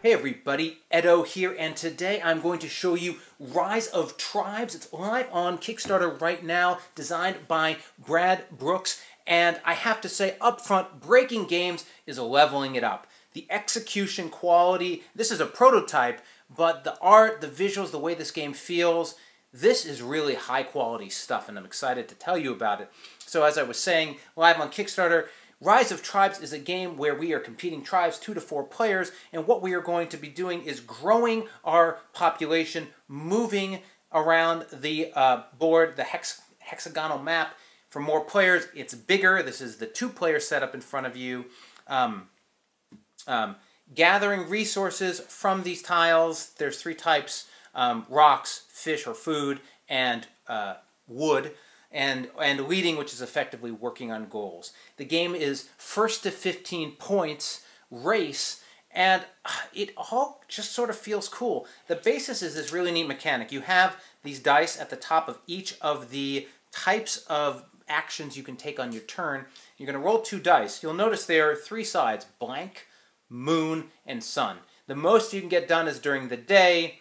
Hey everybody, Edo here, and today I'm going to show you Rise of Tribes. It's live on Kickstarter right now, designed by Brad Brooks, and I have to say up front, Breaking Games is leveling it up. The execution quality, this is a prototype, but the art, the visuals, the way this game feels, this is really high quality stuff, and I'm excited to tell you about it. So as I was saying, live on Kickstarter, Rise of Tribes is a game where we are competing tribes, 2 to 4 players, and what we are going to be doing is growing our population, moving around the board, the hexagonal map. For more players, it's bigger. This is the 2-player setup in front of you. Gathering resources from these tiles. There's 3 types, rocks, fish or food, and wood. And leading, which is effectively working on goals. The game is first to 15 points race, and it all just sort of feels cool. The basis is this really neat mechanic. You have these dice at the top of each of the types of actions you can take on your turn. You're going to roll 2 dice. You'll notice there are 3 sides: blank, moon, and sun. The most you can get done is during the day.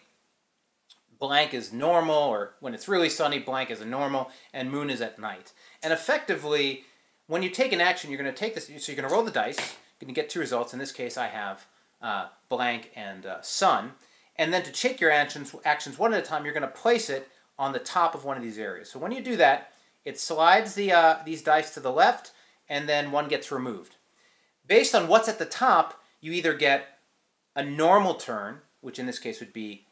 Blank is normal, or when it's really sunny, blank is a normal, and moon is at night. And effectively, when you take an action, you're going to take this, so you're going to roll the dice, you're going to get 2 results. In this case, I have blank and sun. And then to take your actions one at a time, you're going to place it on the top of one of these areas. So when you do that, it slides these dice to the left, and then one gets removed. Based on what's at the top, you either get a normal turn, which in this case would be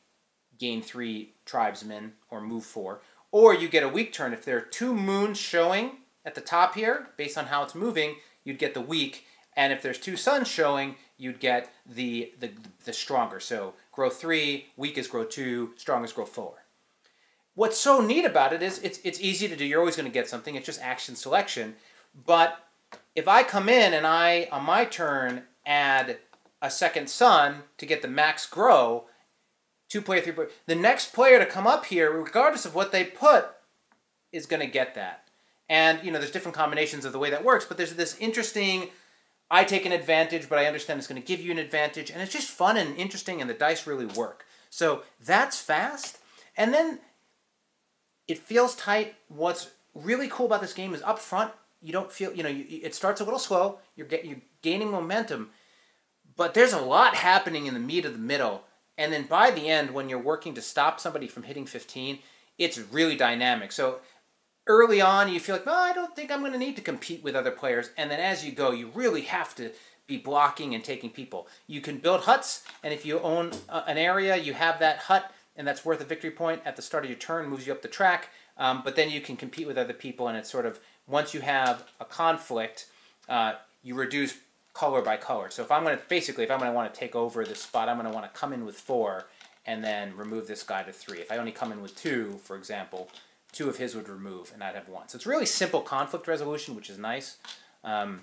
gain 3 tribesmen or move 4, or you get a weak turn. If there are 2 moons showing at the top here, based on how it's moving, you'd get the weak, and if there's 2 suns showing, you'd get the stronger. So grow 3, weak is grow 2, strong is grow 4. What's so neat about it is it's easy to do. You're always going to get something. It's just action selection. But if I come in and I, on my turn, add a second sun to get the max grow, 2-player, 3-player. The next player to come up here, regardless of what they put, is going to get that. And, you know, there's different combinations of the way that works, but there's this interesting, I take an advantage, but I understand it's going to give you an advantage, and it's just fun and interesting, and the dice really work. So that's fast, and then it feels tight. What's really cool about this game is up front, you don't feel, you know, it starts a little slow, you're gaining momentum, but there's a lot happening in the meat of the middle. And then by the end, when you're working to stop somebody from hitting 15, it's really dynamic. So early on, you feel like, well, I don't think I'm going to need to compete with other players. And then as you go, you really have to be blocking and taking people. You can build huts, and if you own an area, you have that hut, and that's worth a victory point at the start of your turn, moves you up the track. But then you can compete with other people, and it's sort of, once you have a conflict, you reduce color by color. So if I'm going to, basically, if I'm going to want to take over this spot, I'm going to want to come in with 4 and then remove this guy to 3. If I only come in with 2, for example, 2 of his would remove and I'd have 1. So it's really simple conflict resolution, which is nice. And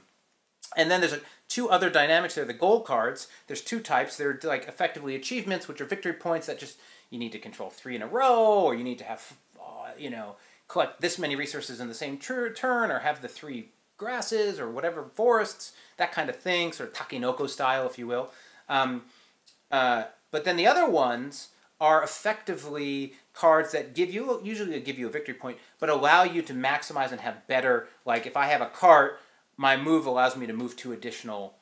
then there's 2 other dynamics there. The gold cards, there's 2 types. They're like effectively achievements, which are victory points that just, you need to control 3 in a row, or you need to have, you know, collect this many resources in the same turn, or have the 3 grasses or whatever, forests, that kind of thing, sort of Takenoko style, if you will. But then the other ones are effectively cards that give you, usually give you a victory point, but allow you to maximize and have better, like if I have a cart, my move allows me to move 2 additional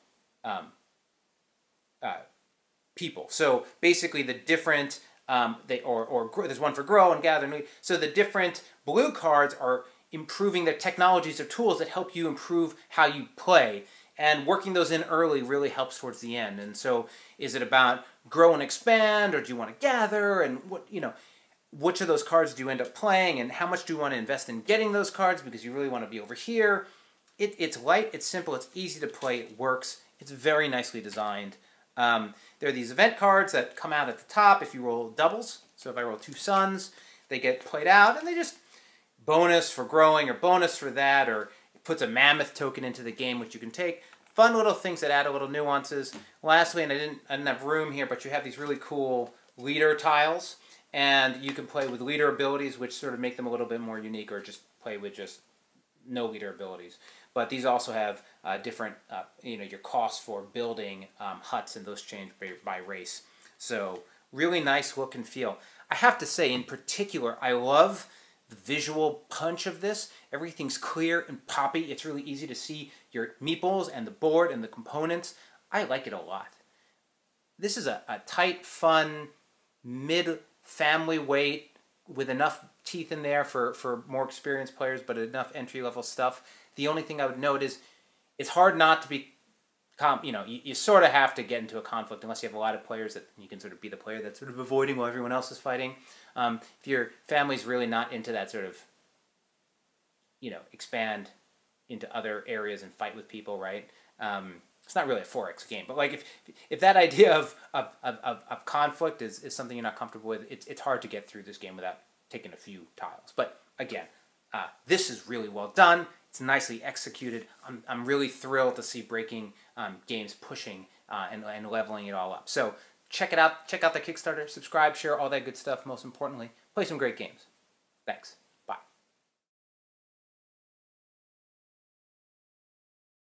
people. So basically the different, there's one for grow and gather. So the different blue cards are improving their technologies or tools that help you improve how you play. And working those in early really helps towards the end. And so is it about grow and expand, or do you want to gather? And what, you know, which of those cards do you end up playing, and how much do you want to invest in getting those cards because you really want to be over here? It's light, it's simple, it's easy to play, it works. It's very nicely designed. There are these event cards that come out at the top if you roll doubles. So if I roll 2 suns, they get played out, and they just bonus for growing, or bonus for that, or it puts a mammoth token into the game, which you can take. Fun little things that add a little nuances. Lastly, and I didn't have room here, but you have these really cool leader tiles, and you can play with leader abilities, which sort of make them a little bit more unique, or just play with just no leader abilities. but these also have different, your costs for building huts, and those change by race. So really nice look and feel. I have to say, in particular, I love the visual punch of this. Everything's clear and poppy. It's really easy to see your meeples and the board and the components. I like it a lot. This is a tight, fun, mid-family weight with enough teeth in there for more experienced players, but enough entry-level stuff. The only thing I would note is it's hard not to be, you sort of have to get into a conflict unless you have a lot of players that you can sort of be the player that's sort of avoiding while everyone else is fighting. If your family's really not into that sort of, expand into other areas and fight with people, right? It's not really a 4X game, but like if that idea of conflict is something you're not comfortable with, it's hard to get through this game without taking a few tiles. But again, this is really well done. It's nicely executed. I'm really thrilled to see Breaking Games pushing and leveling it all up. So check it out. Check out the Kickstarter. Subscribe, share, all that good stuff. Most importantly, play some great games. Thanks.